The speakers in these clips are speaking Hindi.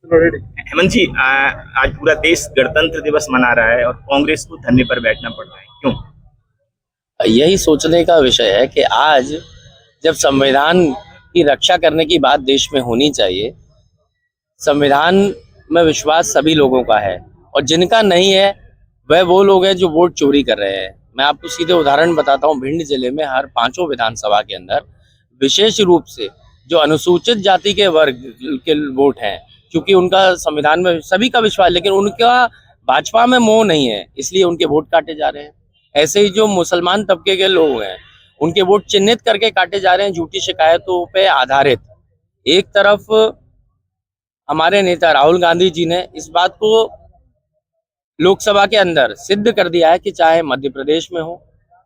हेमंत जी, आज पूरा देश गणतंत्र दिवस मना रहा है और कांग्रेस को धरने पर बैठना पड़ रहा है, क्यों? यही सोचने का विषय है कि आज जब संविधान की रक्षा करने की बात देश में होनी चाहिए, संविधान में विश्वास सभी लोगों का है और जिनका नहीं है वह वो लोग हैं जो वोट चोरी कर रहे हैं। मैं आपको सीधे उदाहरण बताता हूँ। भिंड जिले में हर पांचों विधानसभा के अंदर विशेष रूप से जो अनुसूचित जाति के वर्ग के वोट हैं, क्योंकि उनका संविधान में सभी का विश्वास, लेकिन उनका भाजपा में मोह नहीं है, इसलिए उनके वोट काटे जा रहे हैं। ऐसे ही जो मुसलमान तबके के लोग हैं, उनके वोट चिन्हित करके काटे जा रहे हैं झूठी शिकायतों पे आधारित। एक तरफ हमारे नेता राहुल गांधी जी ने इस बात को लोकसभा के अंदर सिद्ध कर दिया है कि चाहे मध्य प्रदेश में हो,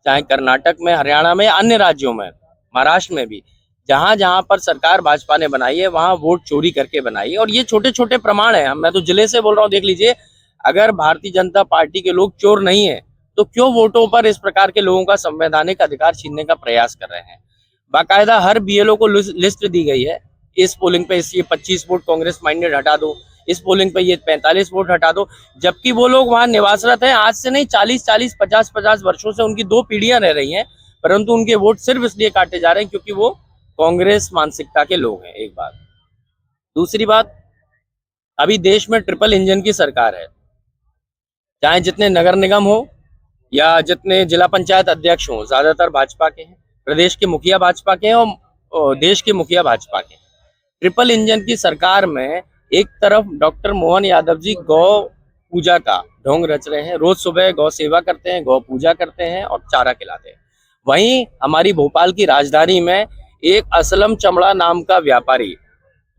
चाहे कर्नाटक में, हरियाणा में, अन्य राज्यों में, महाराष्ट्र में भी, जहां जहां पर सरकार भाजपा ने बनाई है वहां वोट चोरी करके बनाई है। और ये छोटे छोटे प्रमाण है, मैं तो जिले से बोल रहा हूँ, देख लीजिए। अगर भारतीय जनता पार्टी के लोग चोर नहीं है तो क्यों वोटों पर इस प्रकार के लोगों का संवैधानिक अधिकार छीनने का प्रयास कर रहे हैं? बाकायदा हर बीएलओ को लिस्ट दी गई है। इस पोलिंग पे ये 25 वोट कांग्रेस माइंडेड हटा दो, इस पोलिंग पे ये 45 वोट हटा दो, जबकि वो लोग वहां निवासरत हैं। आज से नहीं, 40-40, 50-50 वर्षों से उनकी 2 पीढ़ियां रह रही हैं, परंतु उनके वोट सिर्फ इसलिए काटे जा रहे हैं क्योंकि वो कांग्रेस मानसिकता के लोग हैं। एक बात। दूसरी बात, अभी देश में ट्रिपल इंजन की सरकार है। चाहे जितने नगर निगम हो या जितने जिला पंचायत अध्यक्ष हों, ज्यादातर भाजपा के हैं। प्रदेश के मुखिया भाजपा के हैं और देश के मुखिया भाजपा के हैं। ट्रिपल इंजन की सरकार में एक तरफ डॉक्टर मोहन यादव जी गौ पूजा का ढोंग रच रहे हैं, रोज सुबह गौ सेवा करते हैं, गौ पूजा करते हैं और चारा खिलाते हैं। वहीं हमारी भोपाल की राजधानी में एक असलम चमड़ा नाम का व्यापारी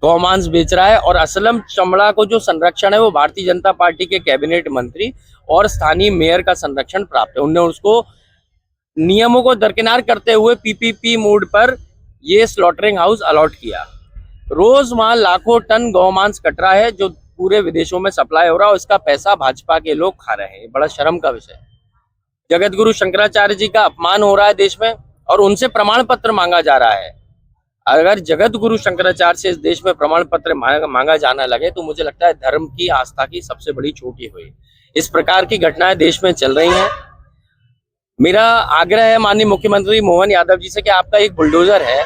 गौमांस बेच रहा है और असलम चमड़ा को जो संरक्षण है वो भारतीय जनता पार्टी के कैबिनेट मंत्री और स्थानीय मेयर का संरक्षण प्राप्त है। उन्होंने उसको नियमों को दरकिनार करते हुए पीपीपी मोड पर ये स्लॉटरिंग हाउस अलॉट किया। रोज वहां लाखों टन गौमांस कट रहा है जो पूरे विदेशों में सप्लाई हो रहा है और इसका पैसा भाजपा के लोग खा रहे हैं। बड़ा शर्म का विषय है। जगत गुरु शंकराचार्य जी का अपमान हो रहा है देश में और उनसे प्रमाण पत्र मांगा जा रहा है। अगर जगत गुरु शंकराचार्य से इस देश में प्रमाण पत्र मांगा जाना लगे तो मुझे लगता है धर्म की आस्था की सबसे बड़ी चोटी हुई। इस प्रकार की घटनाएं देश में चल रही हैं। मेरा आग्रह है माननीय मुख्यमंत्री मोहन यादव जी से कि आपका एक बुलडोजर है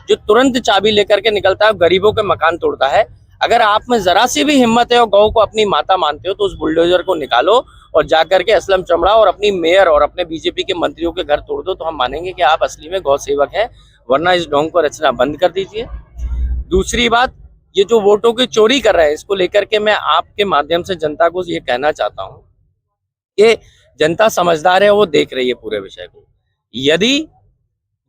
जो तुरंत चाबी लेकर के निकलता है और गरीबों के मकान तोड़ता है। अगर आप में जरा सी भी हिम्मत है और गौ को अपनी माता मानते हो तो उस बुलडोजर को निकालो और जाकर के असलम चमड़ा और अपनी मेयर और अपने बीजेपी के मंत्रियों के घर तोड़ दो, तो हम मानेंगे कि आप असली में गौ सेवक हैं, वरना इस ढोंग को रचना बंद कर दीजिए। दूसरी बात, ये जो वोटों की चोरी कर रहे हैं, इसको लेकर के मैं आपके माध्यम से जनता को ये कहना चाहता हूँ कि जनता समझदार है, वो देख रही है पूरे विषय को। यदि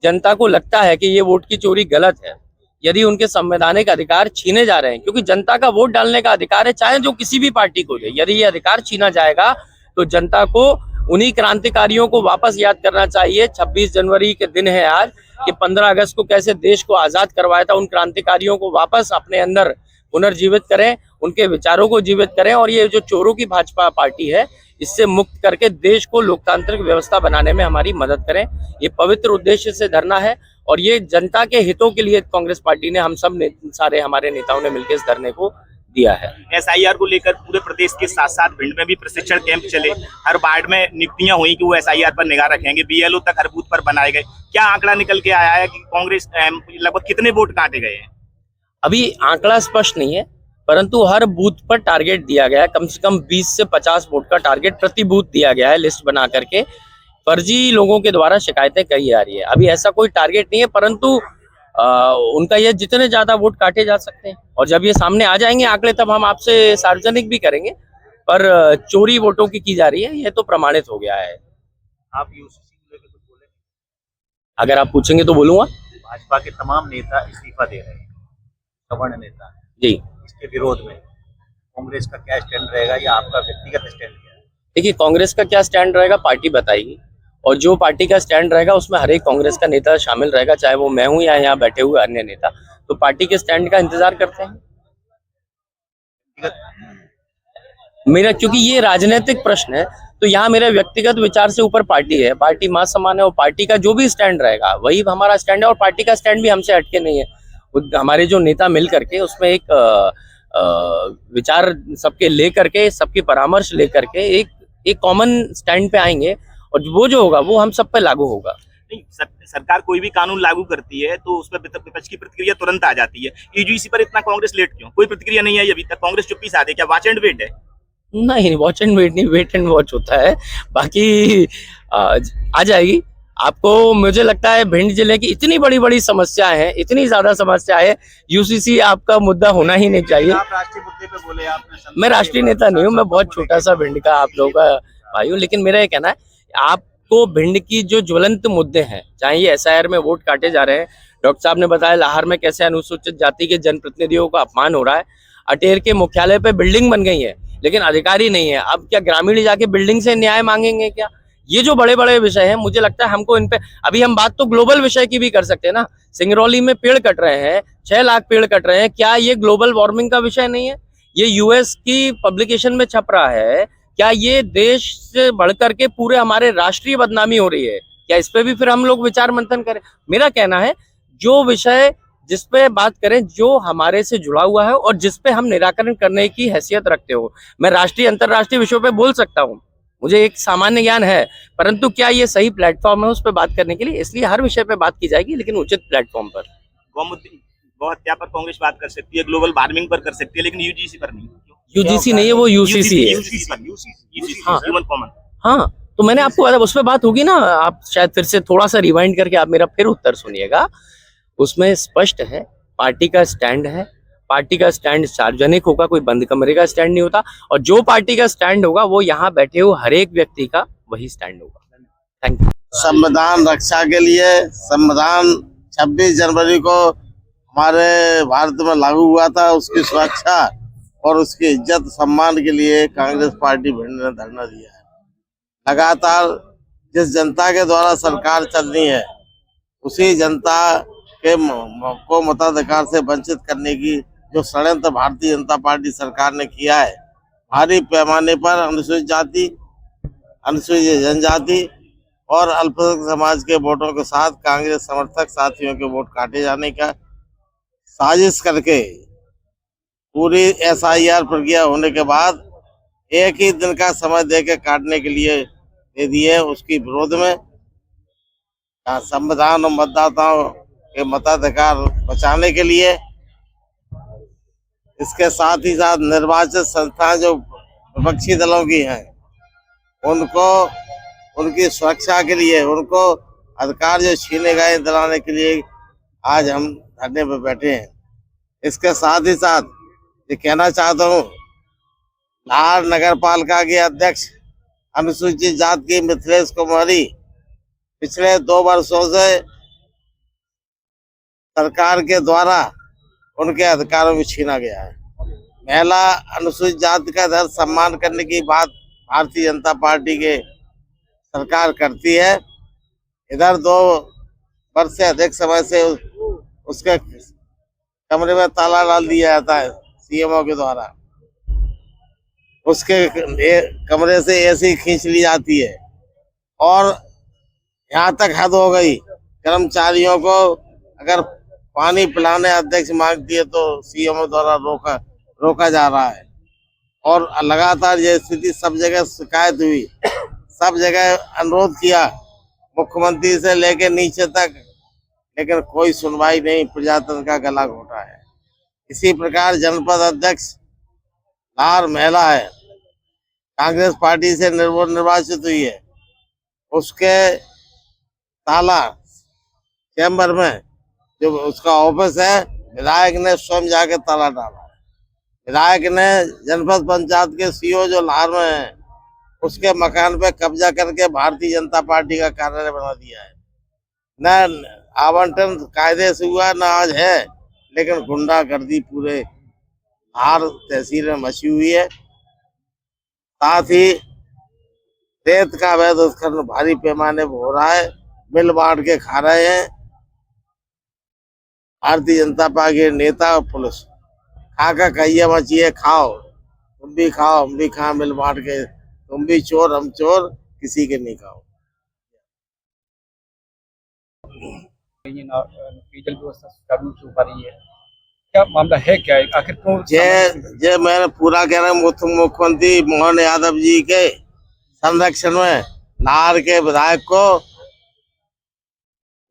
जनता को लगता है कि ये वोट की चोरी गलत है, यदि उनके संवैधानिक अधिकार छीने जा रहे हैं, क्योंकि जनता का वोट डालने का अधिकार है, चाहे जो किसी भी पार्टी को दे, यदि ये अधिकार छीना जाएगा तो जनता को उन्हीं क्रांतिकारियों को वापस याद करना चाहिए। 26 जनवरी के दिन है आज, कि 15 अगस्त को कैसे देश को आजाद करवाया था। उन क्रांतिकारियों को वापस अपने अंदर पुनर्जीवित करें, उनके विचारों को जीवित करें और ये जो चोरों की भाजपा पार्टी है इससे मुक्त करके देश को लोकतांत्रिक व्यवस्था बनाने में हमारी मदद करें। ये पवित्र उद्देश्य से धरना है और ये जनता के हितों के लिए कांग्रेस पार्टी ने, हम सब सारे हमारे नेताओं ने मिलकर इस धरने को दिया है। एसआईआर को लेकर पूरे प्रदेश के साथ साथ भिंड में भी प्रशिक्षण कैंप चले, हर वार्ड में नियुक्तियां हुई कि वो एसआईआर पर निगाह रखेंगे, बीएलओ तक हर बूथ पर बनाए गए। क्या आंकड़ा निकल के आया है कि कांग्रेस लगभग कितने वोट काटे गए हैं? अभी आंकड़ा स्पष्ट नहीं है, परंतु हर बूथ पर टारगेट दिया गया है। कम से कम 20 से 50 वोट का टारगेट प्रति बूथ दिया गया है, लिस्ट बना करके। फर्जी लोगों के द्वारा शिकायतें कही जा रही है। अभी ऐसा कोई टारगेट नहीं है, परंतु उनका ये जितने ज्यादा वोट काटे जा सकते हैं और जब ये सामने आ जाएंगे आंकड़े तब हम आपसे सार्वजनिक भी करेंगे। पर चोरी वोटों की जा रही है, ये तो प्रमाणित हो गया है। आप यूसीसी को लेकर कुछ बोले? अगर आप पूछेंगे तो बोलूंगा। भाजपा के तमाम नेता इस्तीफा दे रहे हैं, सवर्ण नेता जी। इसके विरोध में कांग्रेस का क्या स्टैंड रहेगा या आपका व्यक्तिगत स्टैंड क्या है? देखिए, कांग्रेस का क्या स्टैंड रहेगा पार्टी बताएगी और जो पार्टी का स्टैंड रहेगा उसमें हर एक कांग्रेस का नेता शामिल रहेगा, चाहे वो मैं हूं या यहाँ बैठे हुए अन्य नेता। तो पार्टी के स्टैंड का इंतजार करते हैं। मेरा, क्योंकि ये राजनीतिक प्रश्न है तो यहाँ मेरे व्यक्तिगत विचार से ऊपर पार्टी है। पार्टी मां समान है और पार्टी का जो भी स्टैंड रहेगा वही हमारा स्टैंड है और पार्टी का स्टैंड भी हमसे हटके नहीं है। हमारे जो नेता मिल करके उसमें एक विचार सबके लेकर के, सबकी परामर्श लेकर के एक कॉमन स्टैंड पे आएंगे और वो जो होगा वो हम सब पे लागू होगा। नहीं, सरकार कोई भी कानून लागू करती है तो उस पर विपक्ष की प्रतिक्रिया तुरंत आ जाती है। यूजीसी पर इतना कांग्रेस लेट क्यों? कोई प्रतिक्रिया नहीं आई अभी तक, कांग्रेस चुप्पी साधे, क्या वॉच एंड वेट है? नहीं, वॉच एंड वेट नहीं, वेट एंड वॉच होता है। बाकी आ जाएगी आपको। मुझे लगता है भिंड जिले की इतनी बड़ी बड़ी समस्याएं हैं, इतनी ज्यादा समस्या है, यूसीसी आपका मुद्दा होना ही नहीं चाहिए। आप राष्ट्रीय मुद्दे पे बोले आपने। मैं राष्ट्रीय नेता नहीं हूँ, मैं बहुत छोटा सा भिंड का आप लोगों का भाई हूँ, लेकिन मेरा ये कहना है आपको भिंड की जो ज्वलंत मुद्दे हैं, चाहे ये एसआईआर में वोट काटे जा रहे हैं, डॉक्टर साहब ने बताया लाहौर में कैसे अनुसूचित जाति के जनप्रतिनिधियों का अपमान हो रहा है, अटेर के मुख्यालय पे बिल्डिंग बन गई है लेकिन अधिकारी नहीं है, अब क्या ग्रामीण जाके बिल्डिंग से न्याय मांगेंगे क्या? ये जो बड़े बड़े विषय हैं, मुझे लगता है हमको इन पे, अभी हम बात तो ग्लोबल विषय की भी कर सकते हैं ना। सिंगरौली में पेड़ कट रहे हैं, 6 लाख पेड़ कट रहे हैं, क्या ये ग्लोबल वार्मिंग का विषय नहीं है? ये यूएस की पब्लिकेशन में छप रहा है, क्या ये देश से बढ़कर के पूरे हमारे राष्ट्रीय बदनामी हो रही है? क्या इस पे भी फिर हम लोग विचार मंथन करें? मेरा कहना है जो विषय जिस पे बात करें जो हमारे से जुड़ा हुआ है और जिस पे हम निराकरण करने की हैसियत रखते हो। मैं राष्ट्रीय अंतरराष्ट्रीय विषयों पे बोल सकता हूँ, मुझे एक सामान्य ज्ञान है, परंतु क्या ये सही प्लेटफॉर्म है उस पर बात करने के लिए? इसलिए हर विषय पे बात की जाएगी लेकिन उचित प्लेटफॉर्म पर। गौ हत्या पर कांग्रेस बात कर सकती है, ग्लोबल वार्मिंग पर कर सकती है, लेकिन यूजीसी पर नहीं। यूजीसी नहीं है, वो यूसीसी है। हाँ, ह्यूमन कॉमन। हाँ, तो मैंने आपको बताया उस पर बात होगी ना, आप शायद फिर से थोड़ा सा रिवाइंड करके आप मेरा फिर उत्तर सुनिएगा। उसमें स्पष्ट है पार्टी का स्टैंड है, पार्टी का स्टैंड सार्वजनिक होगा, कोई बंद कमरे का स्टैंड नहीं होता, और जो पार्टी का स्टैंड होगा वो यहाँ बैठे हुए हर एक व्यक्ति का वही स्टैंड होगा। Thank you. संविधान रक्षा के लिए संविधान 26 जनवरी को हमारे भारत में लागू हुआ था, उसकी सुरक्षा और उसकी इज्जत सम्मान के लिए कांग्रेस पार्टी भिंड ने धरना दिया है। लगातार जिस जनता के द्वारा सरकार चल रही है उसी जनता के को मताधिकार से वंचित करने की जो षड्यंत्र भारतीय जनता पार्टी सरकार ने किया है, भारी पैमाने पर अनुसूचित जाति, अनुसूचित जनजाति और अल्पसंख्यक समाज के वोटों के साथ कांग्रेस समर्थक साथियों के वोट काटे जाने का साजिश करके पूरी एसआईआर प्रक्रिया होने के बाद एक ही दिन का समय देकर काटने के लिए दे दिए। उसकी विरोध में संविधान और मतदाताओं के मताधिकार बचाने के लिए, इसके साथ ही साथ निर्वाचित संस्थाएं जो विपक्षी दलों की हैं उनको उनकी सुरक्षा के लिए, उनको अधिकार जो छीने गए दिलाने के लिए आज हम धरने पर बैठे हैं। इसके साथ ही साथ ये कहना चाहता हूँ, लाहौर नगर पालिका के अध्यक्ष अनुसूचित जाति की मिथिलेश कुमारी पिछले 2 वर्षों से सरकार के द्वारा उनके अधिकारों में छीना गया है। महिला अनुसूचित जाति का धर्म सम्मान करने की बात भारतीय जनता पार्टी के सरकार करती है, इधर 2 वर्ष से अधिक समय से उसके कमरे में ताला डाल दिया जाता है सीएमओ के द्वारा, उसके कमरे से एसी खींच ली जाती है और यहाँ तक हद हो गई, कर्मचारियों को अगर पानी पिलाने अध्यक्ष मांगती है तो सीएमओ द्वारा रोका जा रहा है। और लगातार ये स्थिति सब जगह शिकायत हुई, सब जगह अनुरोध किया मुख्यमंत्री से लेकर नीचे तक, लेकिन कोई सुनवाई नहीं, प्रजातंत्र का गला घोटा है। इसी प्रकार जनपद अध्यक्ष लाहौर महिला है, कांग्रेस पार्टी से निर्वाचित हुई है, उसके ताला चैम्बर में जो उसका ऑफिस है विधायक ने स्वयं जाके ताला डाला है। विधायक ने जनपद पंचायत के सीईओ जो लाहौर में है उसके मकान पे कब्जा करके भारतीय जनता पार्टी का कार्यालय बना दिया है। न आवंटन कायदे से हुआ न आज है, लेकिन गुंडागर्दी पूरे लाहौर तहसील में मची हुई है। साथ ही रेत का अवैध उत्खनन भारी पैमाने पर हो रहा है, मिल बांट के खा रहे हैं भारतीय जनता पार्टी के नेता और पुलिस। खा का कहिए मची है, खाओ, तुम भी खाओ हम भी खाओ, मिल बांट के, तुम भी चोर हम चोर, किसी के नहीं खाओ। पेयजल व्यवस्था सुचारू रूप से हो पा रही है, क्या मामला है, क्या है आखिर क्यों? ये मैंने पूरा कह रहा हूँ, मुख्यमंत्री मोहन यादव जी के संरक्षण में नाहर के विधायक को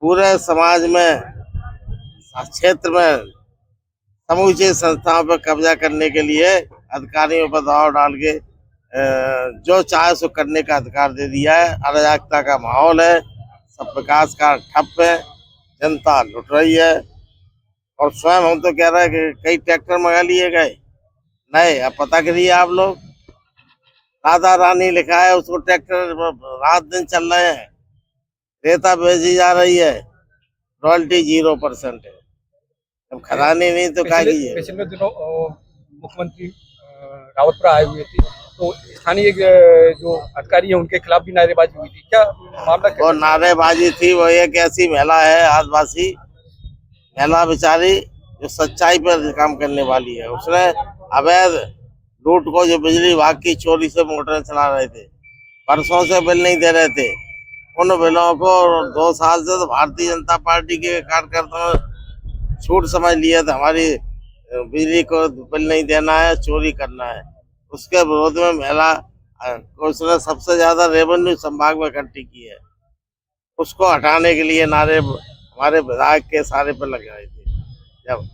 पूरे समाज में, क्षेत्र में, समूचे संस्थाओं पर कब्जा करने के लिए अधिकारियों पर दबाव डाल के जो चाहे सो करने का अधिकार दे दिया है। अराजकता का माहौल है, सब विकास का ठप है, जनता लुट रही है। और स्वयं हम तो कह रहे हैं कि कई ट्रैक्टर मंगा लिए गए नए, अब पता करिए आप लोग, राधा रानी लिखा है उसको, ट्रैक्टर रात दिन चल रहे हैं, रेता भेजी जा रही है, रॉयल्टी 0% है। अब खरानी नहीं तो क्या कीजिए। पिछले दिनों मुख्यमंत्री रावतपुरा आए हुए थे, तो स्थानीय जो अधिकारी है उनके खिलाफ भी नारेबाजी हुई थी, क्या मामला? वो नारेबाजी थी, वो एक ऐसी महिला है आदिवासी महिला बेचारी, जो सच्चाई पर काम करने वाली है। उसने अवैध लूट को, जो बिजली विभाग की चोरी से मोटर चला रहे थे, परसों से बिल नहीं दे रहे थे, उन बिलों को 2 साल से तो भारतीय जनता पार्टी के कार्यकर्ताओं ने छूट समझ लिया था, हमारी बिजली को बिल नहीं देना है, चोरी करना है। उसके विरोध में महिला उसने सबसे ज्यादा रेवेन्यू संभाग में इकट्ठी की है, उसको हटाने के लिए नारे हमारे विधायक के सारे पर लग रहे थे। जब